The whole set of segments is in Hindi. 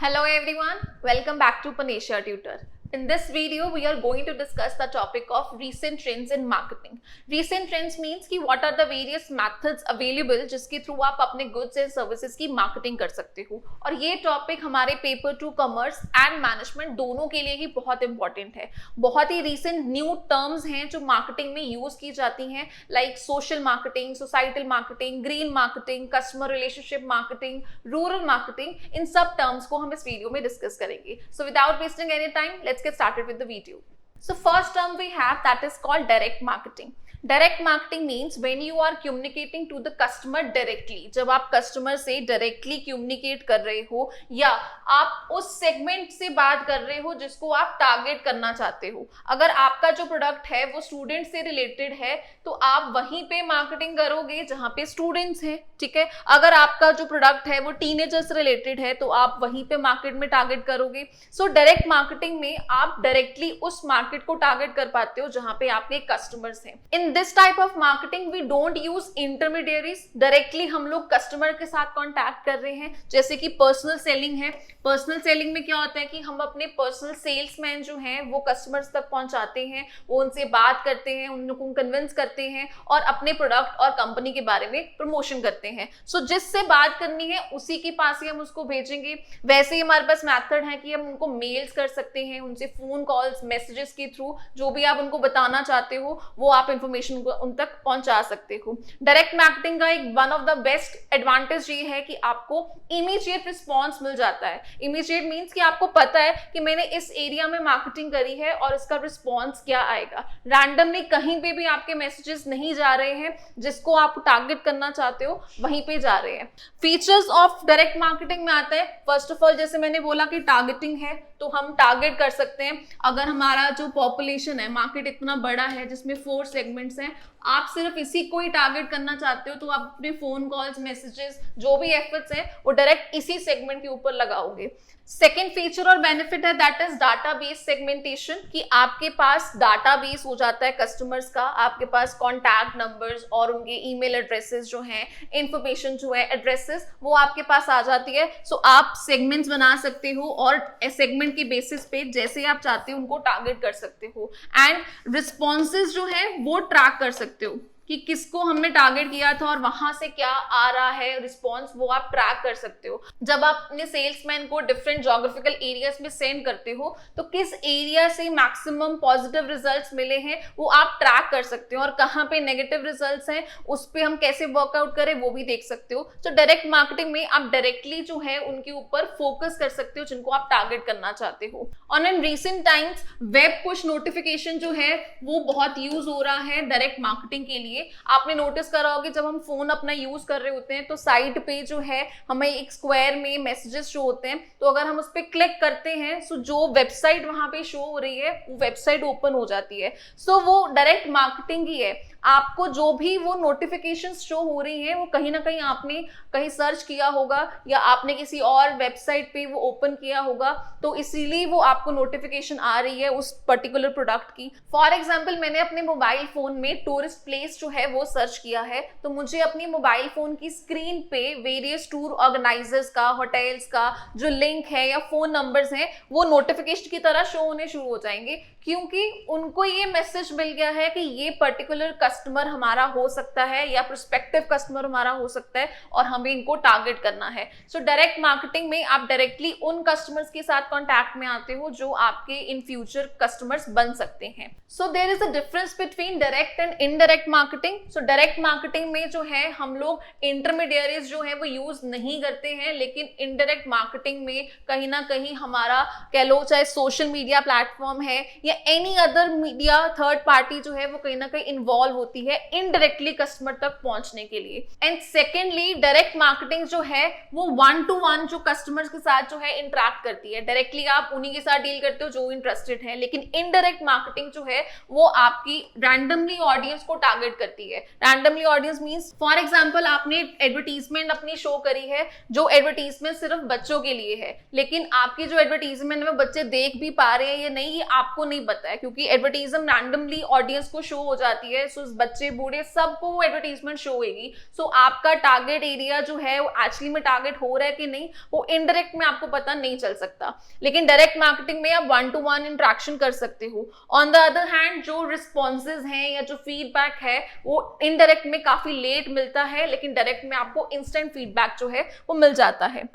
Hello everyone, welcome back to Panesha Tutor. In this video, we are going to discuss the topic of recent trends in marketing. Recent trends means कि what are the various methods available जिसके थ्रू आप अपने goods and services की marketing कर सकते हो. और ये topic हमारे paper 2 commerce and management दोनों के लिए ही बहुत important है. बहुत ही recent new terms हैं जो marketing में use की जाती हैं, like social marketing, societal marketing, green marketing, customer relationship marketing, rural marketing. इन सब terms को हम इस video में discuss करेंगे. So without wasting any time, let's get started with the video. So first term we have that is called direct marketing. Direct marketing means when you are communicating to the customer directly, जब आप कस्टमर से डायरेक्टली कम्युनिकेट कर रहे हो या आप उस सेगमेंट से बात कर रहे हो जिसको आप टारगेट करना चाहते हो. अगर आपका जो प्रोडक्ट है वो स्टूडेंट से रिलेटेड है तो आप वहीं पे मार्केटिंग करोगे जहां पे स्टूडेंट्स हैं, ठीक है. अगर आपका जो प्रोडक्ट है वो टीनेजर्स रिलेटेड है तो आप वहीं पे मार्केट में टारगेट करोगे. सो डायरेक्ट मार्केटिंग में आप डायरेक्टली उस मार्केट को टारगेट कर पाते हो जहां पे आपके कस्टमर्स हैं. In this type of marketing we don't use intermediaries. Directly हम लोग कस्टमर के साथ कॉन्टैक्ट कर रहे हैं, जैसे कि पर्सनल सेलिंग है. पर्सनल सेलिंग में क्या होता है कि हम अपने पर्सनल सेल्समैन जो हैं वो कस्टमर्स तक पहुंचाते हैं, वो उनसे बात करते हैं, उनको कन्विंस करते हैं और अपने प्रोडक्ट और कंपनी के बारे में प्रमोशन करते हैं. सो जिससे बात करनी है उसी के पास ही हम उसको भेजेंगे. वैसे ही हमारे पास मेथड है कि हम उनको मेल्स कर सकते हैं, उनसे फोन कॉल्स, मैसेजेस के थ्रू जो भी आप उनको बताना चाहते हो वो आप इंफॉर्मेशन उन तक पहुंचा सकते हो. डायरेक्ट मार्केटिंग का एक one of the best advantage ये है कि आपको इमीडिएट रिस्पॉन्स मिल जाता है. इमीडिएट मीन्स कि आपको पता है कि मैंने इस एरिया में मार्केटिंग करी है और इसका रिस्पॉन्स क्या आएगा. रैंडमली कहीं पे भी आपके मैसेजेस नहीं जा रहे हैं, जिसको आप टारगेट करना चाहते हो वहीं पे जा रहे हैं. फीचर्स ऑफ डायरेक्ट मार्केटिंग में आते हैं. फर्स्ट ऑफ ऑल जैसे मैंने बोला कि टारगेटिंग है तो हम टारगेट कर सकते हैं. अगर हमारा जो पॉपुलेशन है, मार्केट इतना बड़ा है जिसमें 4 सेगमेंट्स हैं, आप सिर्फ इसी को ही टारगेट करना चाहते हो तो आप अपने फोन कॉल्स, मैसेजेस, जो भी एफर्ट्स हैं वो डायरेक्ट इसी सेगमेंट के ऊपर लगाओगे. सेकेंड फीचर और बेनिफिट है दैट इज डाटाबेस सेगमेंटेशन, कि आपके पास डाटाबेस हो जाता है कस्टमर्स का, आपके पास कॉन्टैक्ट नंबर्स और उनके ईमेल एड्रेसेस जो हैं, इंफॉर्मेशन जो है, एड्रेसेस, वो आपके पास आ जाती है. सो आप सेगमेंट्स बना सकते हो और सेगमेंट के बेसिस पे जैसे आप चाहते हो उनको टारगेट कर सकते हो. एंड रिस्पॉन्सेज जो है वो ट्रैक कर सकते हो कि किसको हमने टारगेट किया था और वहां से क्या आ रहा है रिस्पॉन्स, वो आप ट्रैक कर सकते हो. जब आप अपने सेल्समैन को डिफरेंट ज्योग्राफिकल एरियाज में सेंड करते हो तो किस एरिया से मैक्सिमम पॉजिटिव रिजल्ट्स मिले हैं वो आप ट्रैक कर सकते हो और कहाँ पे नेगेटिव रिजल्ट्स हैं उस पर हम कैसे वर्कआउट करें वो भी देख सकते हो. तो डायरेक्ट मार्केटिंग में आप डायरेक्टली जो है उनके ऊपर फोकस कर सकते हो जिनको आप टारगेट करना चाहते हो. और in recent times web push notification जो है वो बहुत यूज हो रहा है डायरेक्ट मार्केटिंग के लिए. आपने नोटिस करा होगा जब हम फोन अपना यूज कर रहे होते हैं तो साइड पे जो है हमें एक स्क्वायर में मैसेजेस शो होते हैं, तो अगर हम उस पर क्लिक करते हैं सो जो वेबसाइट वहां पे शो हो रही है वो वेबसाइट ओपन हो जाती है. सो वो डायरेक्ट मार्केटिंग ही है. आपको जो भी वो नोटिफिकेशंस शो हो रही हैं वो कहीं ना कहीं आपने कहीं सर्च किया होगा या आपने किसी और वेबसाइट पे वो ओपन किया होगा, तो इसीलिए वो आपको नोटिफिकेशन आ रही है उस पर्टिकुलर प्रोडक्ट की. फॉर एग्जांपल मैंने अपने मोबाइल फोन में टूरिस्ट प्लेस जो है वो सर्च किया है तो मुझे अपनी मोबाइल फोन की स्क्रीन पे वेरियस टूर ऑर्गेनाइजर्स का, होटल्स का जो लिंक है या फोन नंबर्स हैं वो नोटिफिकेशन की तरह शो होने शुरू हो जाएंगे, क्योंकि उनको ये मैसेज मिल गया है कि ये पर्टिकुलर कस्टमर हमारा हो सकता है या प्रोस्पेक्टिव कस्टमर हमारा हो सकता है और हमें इनको टारगेट करना है. सो डायरेक्ट मार्केटिंग में आप डायरेक्टली उन कस्टमर्स के साथ कॉन्टैक्ट में आते हो जो आपके इन फ्यूचर कस्टमर्स बन सकते हैं. So there is a difference between direct and indirect marketing. So direct marketing में जो है हम लोग इंटरमीडियरीज जो है वो यूज नहीं करते हैं, लेकिन इनडायरेक्ट मार्केटिंग में कहीं ना कहीं हमारा कह लो चाहे सोशल मीडिया प्लेटफॉर्म है या any other media third party जो है वो कहीं ना कहीं इन्वॉल्व होती है इनडायरेक्टली कस्टमर तक पहुंचने के लिए. एंड सेकेंडली डायरेक्ट मार्केटिंग जो है वो 1-to-1 जो कस्टमर्स के साथ जो है इंटरेक्ट करती है. डायरेक्टली आप उन्हीं के साथ डील करते हो जो इंटरेस्टेड है, लेकिन इनडायरेक्ट मार्केटिंग जो है वो आपकी रैंडमली ऑडियंस को टारगेट करती है. Randomly audience means for example आपने एडवर्टीजमेंट अपनी शो करी है जो एडवर्टीजमेंट सिर्फ बच्चों के लिए है, लेकिन आपकी जो एडवर्टीजमेंट में बच्चे देख भी पा रहे हैं या नहीं ये आपको नहीं पता है, क्योंकि एडवर्टीजमेंट रैंडमली ऑडियंस को शो हो जाती है. सो जनरेशन, बच्चे बूढ़े सबको वो एडवर्टीजमेंट शो होगी। सो आपका टारगेट एरिया जो है वो एक्चुअली में टारगेट हो रहा है कि नहीं, वो इनडायरेक्ट में आपको पता नहीं चल सकता। लेकिन डायरेक्ट मार्केटिंग में आप 1-to-1 इंटरेक्शन कर सकते हो। ऑन द अदर हैंड जो रिस्पॉन्सेज हैं या जो फीडबैक है वो इनडायरेक्ट में काफी लेट मिलता है, लेकिन डायरेक्ट में आपको इंस्टेंट फीडबैक जो है वो मिल जाता है।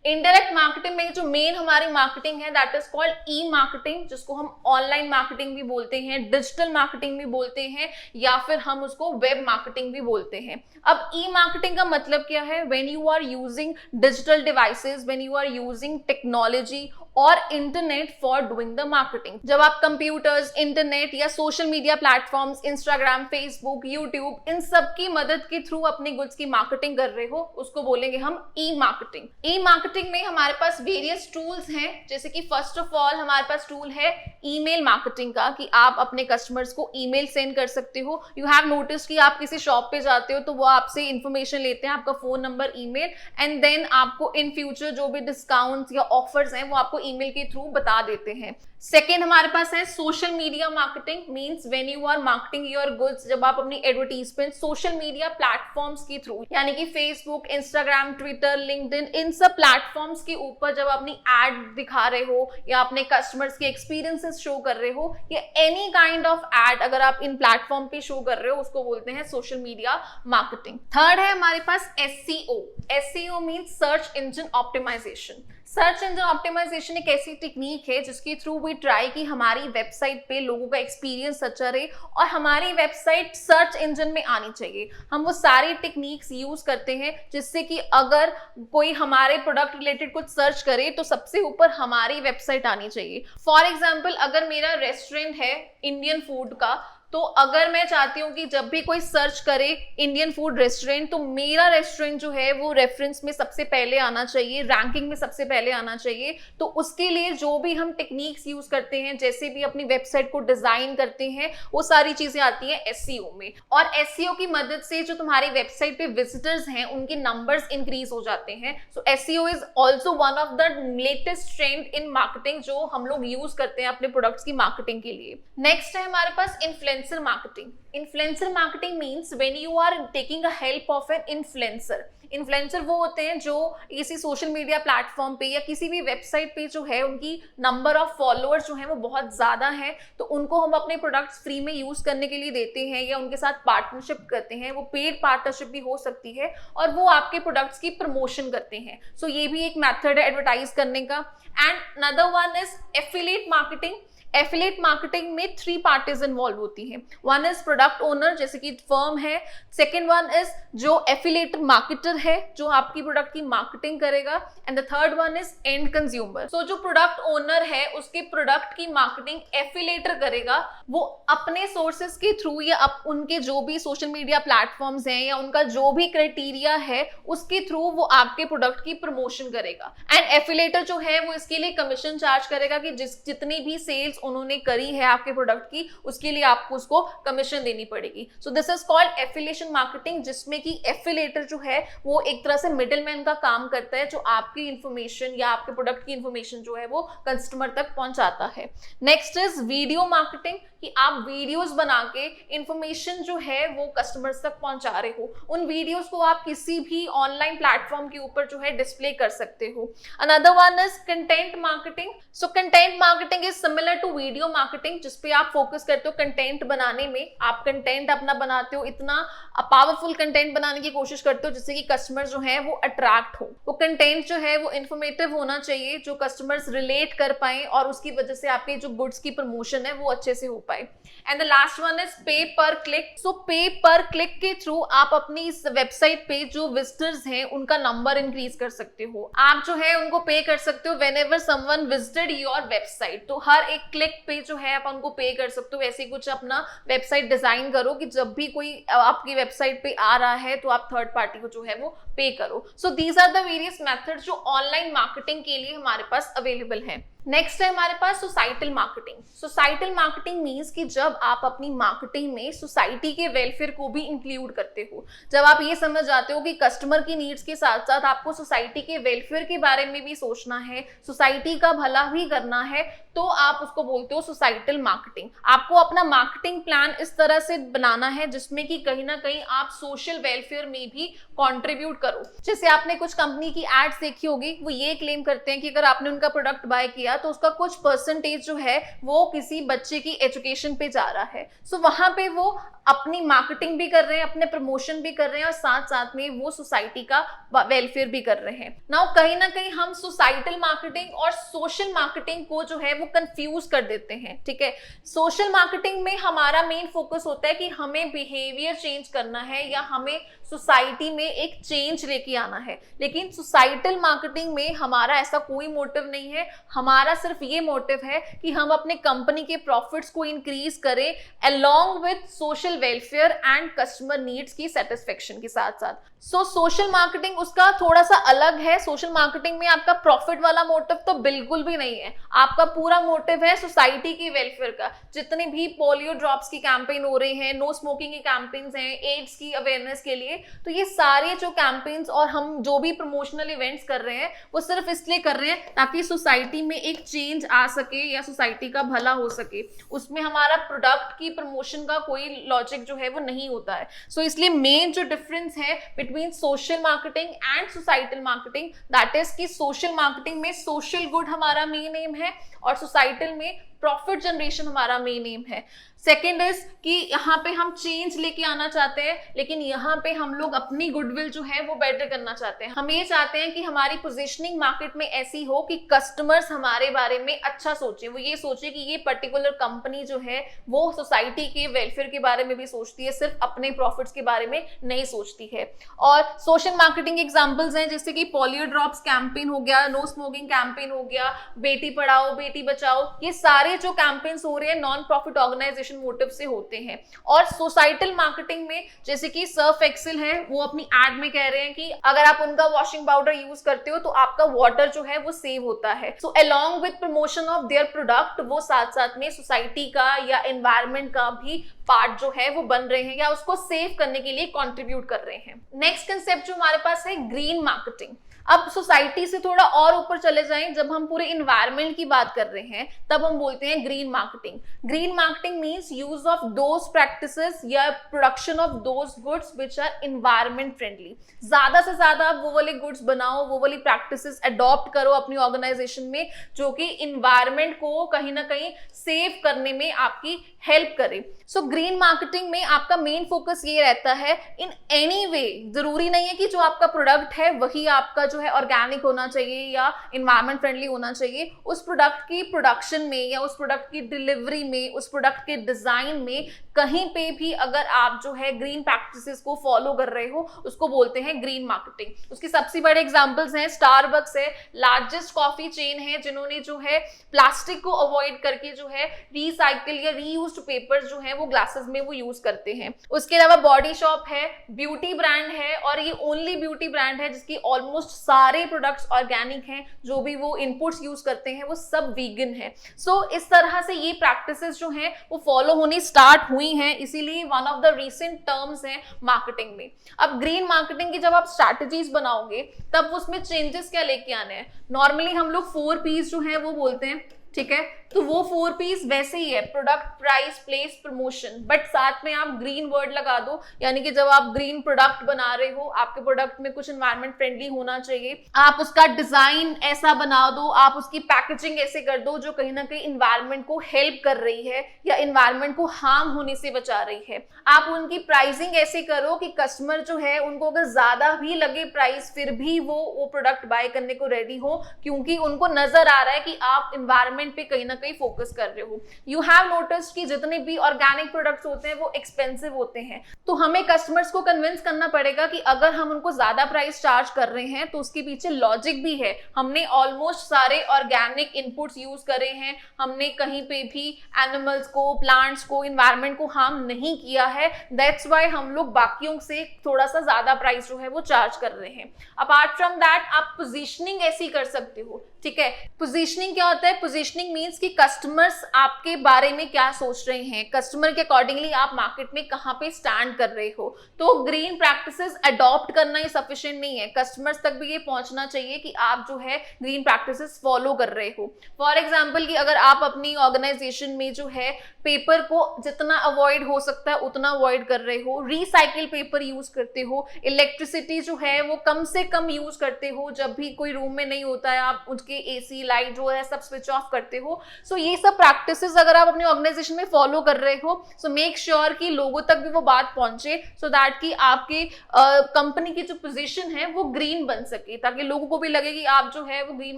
इनडायरेक्ट मार्केटिंग में जो मेन हमारी मार्केटिंग है that is called E marketing, जिसको हम ऑनलाइन मार्केटिंग भी बोलते हैं, डिजिटल मार्केटिंग भी बोलते हैं, या फिर हम उसको वेब मार्केटिंग भी बोलते हैं। अब ई मार्केटिंग का मतलब क्या है? When you are using digital devices, when you are using technology और internet for doing the marketing. जब आप कंप्यूटर्स, इंटरनेट या social media platforms, Instagram, Facebook, YouTube, इन सब की मदद के थ्रू अपने गुड्स की मार्केटिंग कर रहे हो, उसको बोलेंगे हम ई मार्केटिंग। ई मार्केटिंग में हमारे पास वेरियस टूल्स हैं, जैसे कि फर्स्ट ऑफ ऑल हमारे पास टूल है ईमेल मार्केटिंग का, कि आप अपने कस्टमर्स को ईमेल सेंड कर सकते हो। यू हैव नोटिस कि आप किसी शॉप पे जाते हो तो वो आपसे इंफॉर्मेशन लेते हैं, आपका phone number, email, and then आपको इन फ्यूचर जो भी डिस्काउंट्स या ऑफर्स हैं वो आपको ईमेल के थ्रू बता देते हैं। सेकेंड हमारे पास है social media marketing, means when you are marketing your goods, जब आप अपनी एडवर्टीजमेंट सोशल मीडिया प्लेटफॉर्म्स के थ्रू, यानी कि फेसबुक, इंस्टाग्राम, ट्विटर, लिंक्डइन, इन सब प्लेटफॉर्म्स के ऊपर जब अपनी एड दिखा रहे हो या अपने कस्टमर्स के एक्सपीरियंसेस शो कर रहे हो, या एनी काइंड ऑफ एड अगर आप इन प्लेटफॉर्म पे शो कर रहे हो, उसको बोलते हैं सोशल मीडिया मार्केटिंग। थर्ड है हमारे पास SEO. SEO means search engine optimisation. Search engine optimisation एक ऐसी टेक्निक है जिसके थ्रू वी ट्राई कि हमारी वेबसाइट पे लोगों का एक्सपीरियंस अच्छा रहे और हमारी वेबसाइट सर्च इंजन में आनी चाहिए। हम वो सारी टेक्निक्स यूज करते हैं जिससे कि अगर कोई हमारे प्रोडक्ट रिलेटेड कुछ सर्च करे तो सबसे ऊपर हमारी वेबसाइट आनी चाहिए। फॉर एग्जाम्पल, अगर मेरा रेस्टोरेंट है इंडियन फूड का, तो अगर मैं चाहती हूँ कि जब भी कोई सर्च करे इंडियन फूड रेस्टोरेंट, तो मेरा रेस्टोरेंट जो है वो रेफरेंस में सबसे पहले आना चाहिए, रैंकिंग में सबसे पहले आना चाहिए। तो उसके लिए जो भी हम टेक्निक्स यूज करते हैं, जैसे भी अपनी वेबसाइट को डिजाइन करते हैं, वो सारी चीजें आती हैं एसईओ में। और एसईओ की मदद से जो तुम्हारी वेबसाइट पे विजिटर्स हैं उनके नंबर्स इंक्रीज हो जाते हैं। So SEO is also one of the latest trend in marketing जो हम लोग यूज करते हैं अपने प्रोडक्ट्स की मार्केटिंग के लिए। नेक्स्ट है हमारे पास influencer marketing. Influencer marketing means when you are taking a help of an influencer. Influencer वो होते हैं जो किसी सोशल मीडिया प्लेटफॉर्म पे या किसी भी वेबसाइट पे जो है उनकी नंबर ऑफ फॉलोअर्स जो है वो बहुत ज्यादा है, तो उनको हम अपने प्रोडक्ट्स फ्री में यूज करने के लिए देते हैं या उनके साथ पार्टनरशिप करते हैं। वो पेड पार्टनरशिप भी हो सकती है और वो आपके प्रोडक्ट्स की प्रमोशन करते हैं। सो ये भी एक मेथड है एडवर्टाइज करने का। And another one is affiliate marketing. Affiliate marketing में 3 पार्टीज इन्वॉल्व होती हैं। वन इज प्रोडक्ट ओनर, जैसे कि फर्म है। सेकेंड वन इज जो एफिलिएट मार्केटर है जो आपकी प्रोडक्ट की मार्केटिंग करेगा, and the third one is end consumer. So जो प्रोडक्ट ओनर है उसके प्रोडक्ट की मार्केटिंग एफिलिएटर करेगा। वो अपने सोर्सेज के थ्रू या उनके जो भी सोशल मीडिया प्लेटफॉर्म्स हैं या उनका जो भी क्राइटेरिया है उसके थ्रू वो आपके प्रोडक्ट की प्रमोशन करेगा। एंड एफिलिएटर जो है वो इसके लिए कमीशन चार्ज करेगा कि जितनी भी सेल्स उन्होंने करी है आपके प्रोडक्ट की उसके लिए आपको उसको कमीशन देनी पड़ेगी। सो this is called affiliation marketing, जिसमें कि एफिलिएटर जो है वो एक तरह से मिडलमैन का काम करता है जो आपकी इंफॉर्मेशन या आपके प्रोडक्ट की इंफॉर्मेशन जो है वो कस्टमर तक पहुंचाता है। नेक्स्ट इज वीडियो मार्केटिंग, कि आप वीडियोस बना के इंफॉर्मेशन जो है वो कस्टमर्स तक पहुंचा रहे हो। उन वीडियोस को आप किसी भी ऑनलाइन प्लेटफॉर्म के ऊपर जो है डिस्प्ले कर सकते हो। Another one is content marketing. So content marketing is similar to video marketing, जिसपे आप फोकस करते हो कंटेंट बनाने में। आप कंटेंट अपना बनाते हो, इतना पावरफुल कंटेंट बनाने की कोशिश करते हो जिससे कि कस्टमर जो है वो अट्रैक्ट हो। वो कंटेंट जो है वो इंफॉर्मेटिव होना चाहिए, जो कस्टमर्स रिलेट कर पाए और उसकी वजह से आपके जो गुड्स की प्रमोशन है वो अच्छे से हो पाए। And the last one is पे पर क्लिक। सो पे पर क्लिक के थ्रू आप अपनी इस वेबसाइट पे जो विजिटर्स हैं उनका नंबर इंक्रीज कर सकते हो। आप जो है उनको पे कर सकते हो whenever someone visited your website. तो हर एक क्लिक पे जो है आप उनको पे कर सकते हो। ऐसे कुछ अपना वेबसाइट डिजाइन करो कि जब भी कोई आपकी वेबसाइट पे आ रहा है तो आप थर्ड पार्टी को जो है वो पे करो। So these are the various methods जो ऑनलाइन मार्केटिंग के लिए हमारे पास अवेलेबल हैं। नेक्स्ट है हमारे पास societal marketing. Societal marketing means कि जब आप अपनी मार्केटिंग में सोसाइटी के वेलफेयर को भी इंक्लूड करते हो, जब आप ये समझ जाते हो कि कस्टमर की नीड्स के साथ साथ आपको सोसाइटी के वेलफेयर के बारे में भी सोचना है, सोसाइटी का भला भी करना है, तो आप उसको बोलते हो सोसाइटल मार्केटिंग। आपको अपना मार्केटिंग प्लान इस तरह से बनाना है जिसमें कि कहीं ना कहीं आप सोशल वेलफेयर में भी कंट्रीब्यूट करो। जैसे आपने कुछ कंपनी की एड्स देखी होगी, वो ये क्लेम करते हैं कि अगर आपने उनका प्रोडक्ट बाय किया तो उसका कुछ परसेंटेज जो है वो किसी बच्चे की एजुकेशन पे जा रहा है। सो वहां पे वो अपनी मार्केटिंग भी कर रहे हैं, अपने प्रमोशन भी कर रहे हैं और साथ साथ में वो सोसाइटी का वेलफेयर भी कर रहे हैं। नाउ कहीं ना कहीं हम सोसाइटल मार्केटिंग और सोशल मार्केटिंग को जो है वो कंफ्यूज कर देते हैं। ठीक है, सोशल मार्केटिंग में हमारा मेन फोकस होता है कि हमें बिहेवियर चेंज करना है या हमें सोसाइटी में एक चेंज लेके आना है, लेकिन सोसाइटल मार्केटिंग में हमारा ऐसा कोई मोटिव नहीं है। हमारा सिर्फ ये मोटिव है कि हम अपने कंपनी के प्रॉफिट्स को इंक्रीज करें along with social welfare and customer needs की सेटिस्फेक्शन के साथ साथ। सो सोशल मार्केटिंग उसका थोड़ा सा अलग है। सोशल मार्केटिंग में आपका प्रॉफिट वाला मोटिव तो बिल्कुल भी नहीं है, आपका पूरा मोटिव है सोसाइटी की वेलफेयर का। जितने भी पोलियो ड्रॉप्स की कैंपेन हो रहे हैं, नो स्मोकिंग की कैंपेन्स हैं, एड्स की अवेयरनेस के लिए, तो ये सारे जो कैंपेन्स और हम जो भी प्रमोशनल इवेंट्स कर रहे हैं वो सिर्फ इसलिए कर रहे हैं ताकि सोसाइटी में एक चेंज आ सके या सोसाइटी का भला हो सके। उसमें हमारा प्रोडक्ट की प्रमोशन का कोई लॉजिक जो है वो नहीं होता है। सो इसलिए मेन जो डिफरेंस है between social marketing and societal marketing, that is कि सोशल मार्केटिंग में सोशल गुड हमारा मेन एम है और सोसाइटल में प्रॉफिट जनरेशन हमारा मेन एम है। सेकेंड इज कि यहाँ पे हम चेंज लेके आना चाहते हैं, लेकिन यहाँ पे हम लोग अपनी गुडविल जो है वो बेटर करना चाहते हैं। हम ये चाहते हैं कि हमारी पोजीशनिंग मार्केट में ऐसी हो कि कस्टमर्स हमारे बारे में अच्छा सोचे, वो ये सोचे कि ये पर्टिकुलर कंपनी जो है वो सोसाइटी के वेलफेयर के बारे में भी सोचती है, सिर्फ अपने प्रॉफिट्स के बारे में नहीं सोचती है। और सोशल मार्केटिंग एग्जाम्पल्स हैं जैसे कि पोलियो ड्रॉप्स कैंपेन हो गया, नो स्मोकिंग कैंपेन हो गया, बेटी पढ़ाओ बेटी बचाओ, ये सारे जो कैंपेन्स हो रहे हैं नॉन प्रॉफिट ऑर्गेनाइजेशन मोटिव से होते हैं। और सोसाइटल मार्केटिंग में जैसे कि सर्फ एक्सेल है, वो अपनी एड में कह रहे हैं कि अगर आप उनका वॉशिंग पाउडर यूज करते हो तो आपका वाटर जो है वो सेव होता है। So along with promotion of their product वो साथ साथ में सोसाइटी का या एनवायरमेंट का भी पार्ट जो है वो बन रहे हैं या उसको सेव करने के लिए कंट्रीब्यूट कर रहे हैं। नेक्स्ट कंसेप्ट जो हमारे पास है ग्रीन मार्केटिंग। अब सोसाइटी से थोड़ा और ऊपर चले जाएं, जब हम पूरे इन्वायरमेंट की बात कर रहे हैं तब हम बोलते हैं green marketing. Green marketing means use of those practices या production of those goods which are environment friendly. ज्यादा से ज्यादा आप वो वाले गुड्स बनाओ, वो वाली प्रैक्टिसेस अडॉप्ट करो अपनी ऑर्गेनाइजेशन में जो कि इन्वायरमेंट को कहीं ना कहीं सेव करने में आपकी हेल्प करे। सो ग्रीन मार्केटिंग में आपका मेन फोकस ये रहता है इन एनी वे, जरूरी नहीं है कि जो आपका प्रोडक्ट है वही आपका जो है ऑर्गेनिक होना चाहिए या इन्वायरमेंट फ्रेंडली होना चाहिए। उस प्रोडक्ट की प्रोडक्शन में या उस प्रोडक्ट की डिलीवरी में, उस प्रोडक्ट के डिजाइन में कहीं पे भी अगर आप जो है ग्रीन प्रैक्टिसेस को फॉलो कर रहे हो उसको बोलते हैं ग्रीन मार्केटिंग। उसकी सबसे बड़े एग्जांपल्स हैं स्टारबक्स है, लार्जेस्ट कॉफी चेन है जिन्होंने जो है प्लास्टिक को अवॉइड करके जो है रिसाइकिल या रीयूज्ड पेपर्स जो है वो ग्लासेस में वो यूज करते हैं। उसके अलावा बॉडी शॉप है, ब्यूटी ब्रांड है और ये ओनली ब्यूटी ब्रांड है जिसकी ऑलमोस्ट सारे प्रोडक्ट्स ऑर्गेनिक हैं, जो भी वो इनपुट्स यूज करते हैं वो सब वीगन है। सो इस तरह से ये प्रैक्टिसेस जो हैं वो फॉलो होनी स्टार्ट हुई हैं, इसीलिए one of the recent terms हैं मार्केटिंग में। अब ग्रीन मार्केटिंग की जब आप स्ट्रैटेजीज बनाओगे तब उसमें चेंजेस क्या लेके आने हैं। नॉर्मली हम लोग 4 P's जो है वो बोलते हैं, ठीक है, तो वो 4 P's वैसे ही है, product, price, place, promotion, but साथ में आप ग्रीन वर्ड लगा दो, यानी कि जब आप ग्रीन प्रोडक्ट बना रहे हो आपके प्रोडक्ट में कुछ एनवायरमेंट फ्रेंडली होना चाहिए, आप उसका डिजाइन ऐसा बना दो, आप उसकी पैकेजिंग ऐसे कर दो जो कहीं ना कहीं एनवायरमेंट को हेल्प कर रही है या एनवायरमेंट को हार्म होने से बचा रही है। आप उनकी प्राइसिंग ऐसे करो कि कस्टमर जो है उनको अगर ज्यादा भी लगे प्राइस फिर भी वो प्रोडक्ट बाय करने को रेडी हो, क्योंकि उनको नजर आ रहा है कि आप एनवायरमेंट पे कहीं ना कहीं फोकस कर रहे हो। यू हैव नोटिस्ड कि जितने भी ऑर्गेनिक प्रोडक्ट्स होते हैं वो एक्सपेंसिव होते हैं, तो हमें कस्टमर्स को कन्विंस करना पड़ेगा कि अगर हम उनको ज्यादा प्राइस चार्ज कर रहे हैं तो उसके पीछे लॉजिक भी है। हमने ऑलमोस्ट सारे ऑर्गेनिक इनपुट्स यूज करे हैं, हमने कहीं पे भी एनिमल्स को, प्लांट्स को, एनवायरमेंट को हार्म नहीं किया है, दैट्स वाई हम लोग बाकियों से थोड़ा सा ज्यादा प्राइस जो है वो चार्ज कर रहे हैं। अपार्ट फ्रॉम दैट आप पोजीशनिंग ऐसी कर सकते हो, ठीक है। पोजीशनिंग क्या होता है? पोजीशनिंग मींस कि कस्टमर्स आपके बारे में क्या सोच रहे हैं, कस्टमर के अकॉर्डिंगली आप मार्केट में कहां पे स्टैंड कर रहे हो। तो ग्रीन प्रैक्टिसेस अडॉप्ट करना ही सफिशिएंट नहीं है, कस्टमर्स तक भी ये पहुंचना चाहिए कि आप जो है ग्रीन प्रैक्टिसेस फॉलो कर रहे हो। फॉर एग्जाम्पल कि अगर आप अपनी ऑर्गेनाइजेशन में जो है पेपर को जितना अवॉइड हो सकता है उतना अवॉइड कर रहे हो, रिसाइकिल पेपर यूज करते हो, इलेक्ट्रिसिटी जो है वो कम से कम यूज करते हो, जब भी कोई रूम में नहीं होता है आप उसके एसी लाइट जो है सब स्विच ऑफ करते हो। सो ये सब प्रैक्टिसेस अगर आप अपनी ऑर्गेनाइजेशन में फॉलो कर रहे हो, सो मेक श्योर कि लोगों तक भी वो बात पहुंचे, सो दैट कि आपकी कंपनी की जो पोजीशन है वो ग्रीन बन सके, ताकि लोगों को भी लगे कि आप जो है वो ग्रीन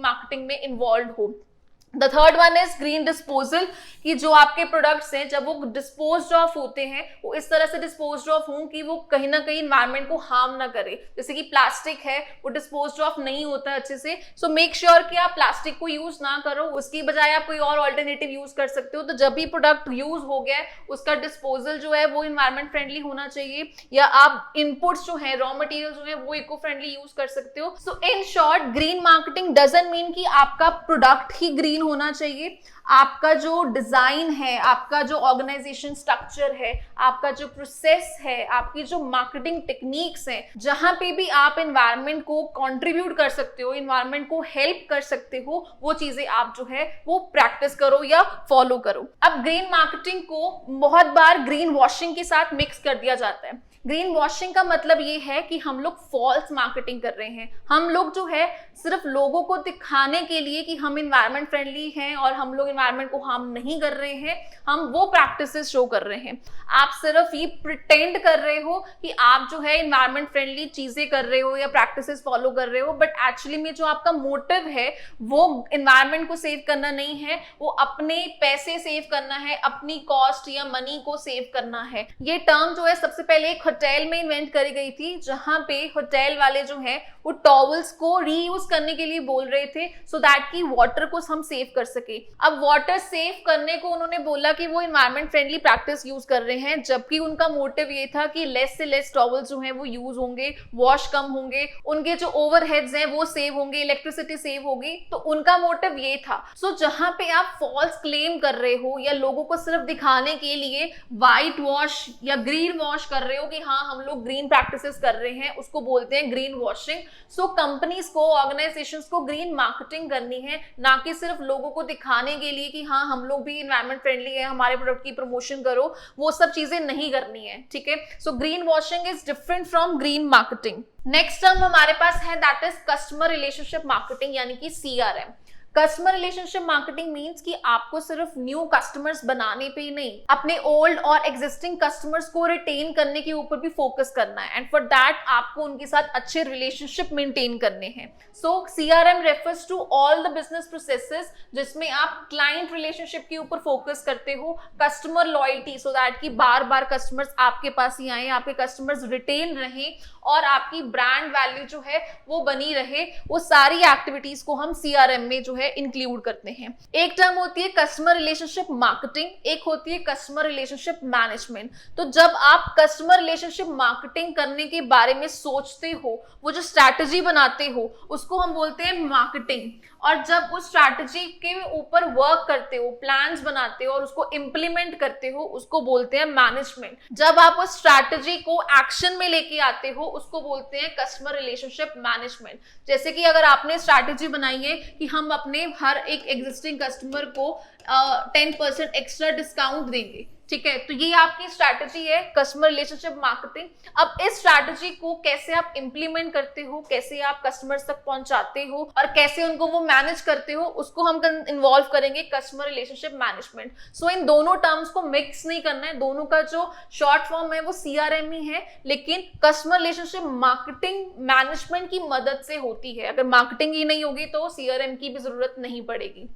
मार्केटिंग में इन्वॉल्व हो। The third one is green disposal, कि जो आपके प्रोडक्ट्स हैं जब वो डिस्पोज्ड ऑफ होते हैं वो इस तरह से डिस्पोज्ड ऑफ हों कि वो कहीं ना कहीं एनवायरनमेंट को हार्म ना करे। जैसे कि प्लास्टिक है वो डिस्पोज्ड ऑफ नहीं होता है अच्छे से, सो मेक श्योर कि आप प्लास्टिक को यूज ना करो, उसकी बजाय आप कोई और ऑल्टरनेटिव यूज कर सकते हो। तो जब भी प्रोडक्ट यूज हो गया है उसका डिस्पोजल जो है वो एनवायरमेंट फ्रेंडली होना चाहिए, या आप इनपुट्स जो है रॉ मटेरियल जो है वो इको फ्रेंडली यूज कर सकते हो। So in short green marketing doesn't mean कि आपका प्रोडक्ट ही ग्रीन होना चाहिए, आपका जो डिजाइन है, आपका जो ऑर्गेनाइजेशन स्ट्रक्चर है, आपका जो प्रोसेस है, आपकी जो मार्केटिंग टेक्निक्स हैं, जहां पे भी आप एनवायरनमेंट को कंट्रीब्यूट कर सकते हो, एनवायरनमेंट को हेल्प कर सकते हो, वो चीजें आप जो है वो प्रैक्टिस करो या फॉलो करो। अब ग्रीन मार्केटिंग को बहुत बार ग्रीन वॉशिंग के साथ मिक्स कर दिया जाता है। ग्रीन वॉशिंग का मतलब ये है कि हम लोग फॉल्स मार्केटिंग कर रहे हैं, हम लोग जो है सिर्फ लोगों को दिखाने के लिए कि हम एनवायरनमेंट फ्रेंडली हैं और हम लोग एनवायरनमेंट को हार्म नहीं कर रहे हैं, हम वो प्रैक्टिसेस शो कर रहे हैं। आप सिर्फ ये प्रिटेंड कर रहे हो कि आप जो है एनवायरनमेंट फ्रेंडली चीजें कर रहे हो या प्रैक्टिसेस फॉलो कर रहे हो, बट एक्चुअली में जो आपका मोटिव है वो एनवायरनमेंट को सेव करना नहीं है, वो अपने पैसे सेव करना है, अपनी कॉस्ट या मनी को सेव करना है। ये टर्म जो है सबसे पहले एक होटल में इन्वेंट करी गई थी, जहां पे होटल वाले जो हैं वो टॉवल्स को रीयूज करने के लिए बोल रहे थे, सो दैट कि वाटर को हम सेव कर सके। अब वाटर सेव करने को उन्होंने बोला कि वो एनवायरनमेंट फ्रेंडली प्रैक्टिस यूज कर रहे हैं, जबकि उनका मोटिव ये था कि लेस से लेस टॉवल्स जो हैं वो यूज होंगे, वॉश कम होंगे, उनके जो ओवरहेड्स हैं वो सेव होंगे, इलेक्ट्रिसिटी सेव होगी, तो उनका मोटिव ये था। सो जहां पे आप फॉल्स क्लेम कर रहे हो या लोगों को सिर्फ दिखाने के लिए व्हाइट वॉश या ग्रीन वॉश कर रहे हो कि हाँ हम लोग ग्रीन प्रैक्टिसेस कर रहे हैं, उसको बोलते हैं ग्रीन वॉशिंग। सो कंपनीज को, ऑर्गेनाइजेशंस को ग्रीन मार्केटिंग करनी है, ना कि सिर्फ लोगों को दिखाने के लिए कि हाँ हम लोग भी एनवायरनमेंट फ्रेंडली है, हमारे प्रोडक्ट की प्रमोशन करो, वो सब चीजें नहीं करनी है, ठीक है। So green washing is different from green marketing. Next term हमारे पास है that is customer relationship marketing, यानी कि CRM। Customer relationship marketing means कि आपको सिर्फ न्यू कस्टमर्स बनाने पे ही नहीं, अपने ओल्ड और एग्जिस्टिंग कस्टमर्स को रिटेन करने के ऊपर भी फोकस करना है, एंड फॉर दैट आपको उनके साथ अच्छे रिलेशनशिप मेंटेन करने हैं। So CRM refers to all the business processes जिसमें आप क्लाइंट रिलेशनशिप के ऊपर फोकस करते हो, कस्टमर लॉयल्टी, सो दैट कि बार बार कस्टमर्स आपके पास ही आए, आपके कस्टमर्स रिटेन रहें और आपकी ब्रांड वैल्यू जो है वो बनी रहे। वो सारी एक्टिविटीज को हम CRM में जो है इंक्लूड करते हैं। एक टर्म होती है कस्टमर रिलेशनशिप मार्केटिंग, एक होती है कस्टमर रिलेशनशिप मैनेजमेंट। तो जब आप कस्टमर रिलेशनशिप मार्केटिंग करने के बारे में सोचते हो, वो जो स्ट्रैटेजी बनाते हो उसको हम बोलते हैं मार्केटिंग, और जब उस स्ट्रैटेजी के ऊपर वर्क करते हो, प्लान्स बनाते हो और उसको इंप्लीमेंट करते हो, उसको बोलते हैं मैनेजमेंट। जब आप उस स्ट्रैटेजी को एक्शन में लेके आते हो उसको बोलते हैं कस्टमर रिलेशनशिप मैनेजमेंट। जैसे कि अगर आपने स्ट्रैटेजी बनाई है कि हम अपने हर एक एग्जिस्टिंग कस्टमर को 10% एक्स्ट्रा डिस्काउंट देंगे, ठीक है, तो ये आपकी स्ट्रैटेजी है कस्टमर रिलेशनशिप मार्केटिंग। अब इस स्ट्रैटेजी को कैसे आप इंप्लीमेंट करते हो, कैसे आप कस्टमर्स तक पहुंचाते हो और कैसे उनको वो मैनेज करते हो, उसको हम इन्वॉल्व करेंगे कस्टमर रिलेशनशिप मैनेजमेंट। सो इन दोनों टर्म्स को मिक्स नहीं करना है, दोनों का जो शॉर्ट फॉर्म है वो CRM ही है, लेकिन कस्टमर रिलेशनशिप मार्केटिंग मैनेजमेंट की मदद से होती है। अगर मार्केटिंग ही नहीं होगी तो CRM की भी जरूरत नहीं पड़ेगी।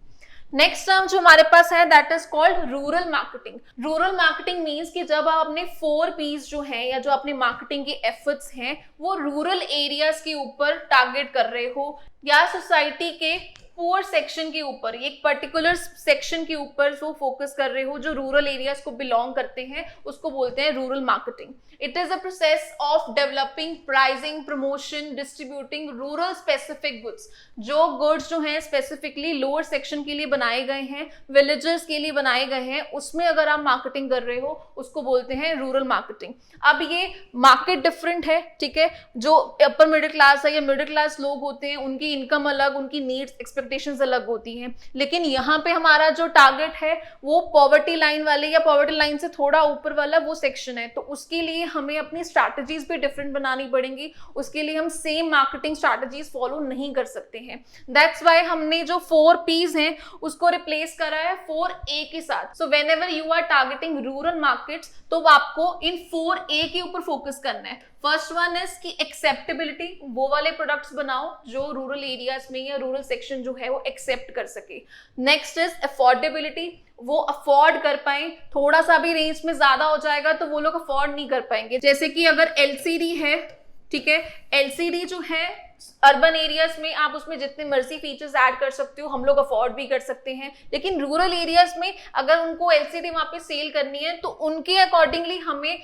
नेक्स्ट टर्म जो हमारे पास है that is called rural marketing. Rural marketing means कि जब आप अपने 4 Ps जो हैं या जो अपने मार्केटिंग के एफर्ट्स हैं वो रूरल एरियाज के ऊपर टारगेट कर रहे हो या सोसाइटी के पुअर सेक्शन के ऊपर, एक पर्टिकुलर सेक्शन के ऊपर जो फोकस कर रहे हो, जो रूरल एरियाज को बिलोंग करते हैं, उसको बोलते हैं rural marketing. It is a process of developing, pricing, promotion, distributing rural specific goods. जो गुड्स जो हैं स्पेसिफिकली लोअर सेक्शन के लिए बनाए गए हैं, विलेजर्स के लिए बनाए गए हैं, उसमें अगर आप मार्केटिंग कर रहे हो उसको बोलते हैं रूरल मार्केटिंग. अब ये मार्केट डिफरेंट है, ठीक है. जो अपर मिडिल क्लास है या मिडिल क्लास लोग होते हैं उनकी इनकम अलग, उनकी नीड्स, एक्सपेक्टेशंस अलग होती हैं. लेकिन यहाँ पे हमारा जो टारगेट है वो पॉवर्टी लाइन वाले या पॉवर्टी लाइन से थोड़ा ऊपर वाला वो सेक्शन है. तो उसके लिए हमें अपनी स्ट्रैटेजीज भी डिफरेंट बनानी पड़ेंगी. उसके लिए हम सेम मार्केटिंग स्ट्रैटेजीज फॉलो नहीं कर सकते हैं. दैट्स वाई हमने जो 4 P's हैं उसको रिप्लेस करा है 4A के साथ. So whenever you are targeting rural markets तो आपको इन 4A के ऊपर फोकस करना है. फर्स्ट वन इज कि एक्सेप्टेबिलिटी, वो वाले प्रोडक्ट्स बनाओ जो रूरल एरियाज में या रूरल सेक्शन जो है वो एक्सेप्ट कर सके. नेक्स्ट इज अफोर्डेबिलिटी, वो अफोर्ड कर पाए. थोड़ा सा भी रेंज में ज्यादा हो जाएगा तो वो लोग अफोर्ड नहीं कर पाएंगे. जैसे कि अगर LCD है, ठीक है, LCD जो है अर्बन एरियाज में आप उसमें जितने मर्जी फीचर्स ऐड कर सकते हो, हम लोग अफोर्ड भी कर सकते हैं. लेकिन रूरल एरियाज में अगर उनको LCD वहां पे सेल करनी है तो उनके अकॉर्डिंगली हमें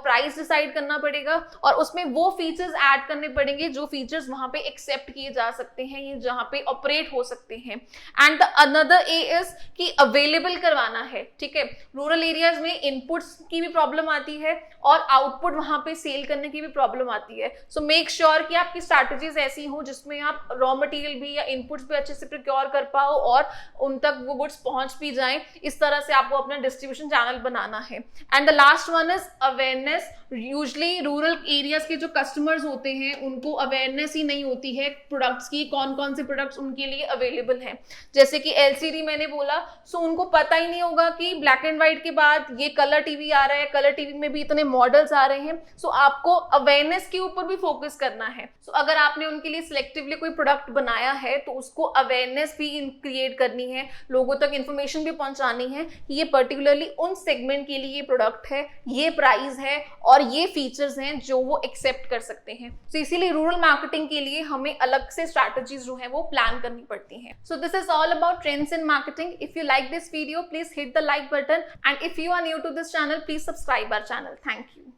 प्राइस डिसाइड करना पड़ेगा और उसमें वो फीचर्स ऐड करने पड़ेंगे जो फीचर्स वहां पे एक्सेप्ट किए जा सकते हैं, ये जहां पे ऑपरेट हो सकते हैं. And the another A is कि अवेलेबल करवाना है, ठीक है. रूरल एरियाज में इनपुट्स की भी प्रॉब्लम आती है और आउटपुट वहां पे सेल करने की भी प्रॉब्लम आती है. सो मेक श्योर कि आपकी स्ट्रैटेजीज ऐसी हो जिसमें आप रॉ मटेरियल भी या इनपुट्स भी अच्छे से प्रोक्योर कर पाओ और उन तक वो गुड्स पहुंच भी जाएं. इस तरह से आपको अपना डिस्ट्रीब्यूशन चैनल बनाना है. And the last one is awareness. Usually rural areas के जो कस्टमर्स होते हैं उनको अवेयरनेस ही नहीं होती है प्रोडक्ट्स की, कौन कौन से प्रोडक्ट्स उनके लिए अवेलेबल हैं. जैसे कि LCD मैंने बोला, सो उनको पता ही नहीं होगा कि ब्लैक एंड व्हाइट के बाद ये कलर टीवी आ रहा है, कलर टीवी में भी इतने मॉडल्स आ रहे हैं. सो आपको अवेयरनेस के ऊपर भी फोकस करना है. सो अगर आपने उनके लिए सिलेक्टिवली कोई प्रोडक्ट बनाया है तो उसको अवेयरनेस भी क्रिएट करनी है, लोगों तक इंफॉर्मेशन भी पहुंचानी है कि ये पर्टिकुलरली उन सेगमेंट के लिए ये प्रोडक्ट है, ये प्राइस है और ये फीचर्स हैं जो वो एक्सेप्ट कर सकते हैं. तो इसीलिए रूरल मार्केटिंग के लिए हमें अलग से स्ट्रैटेजीज जो है वो प्लान करनी पड़ती हैं. So this is all about trends in marketing. If you like this video please hit the like button and if you are new to this channel please subscribe our channel. Thank you.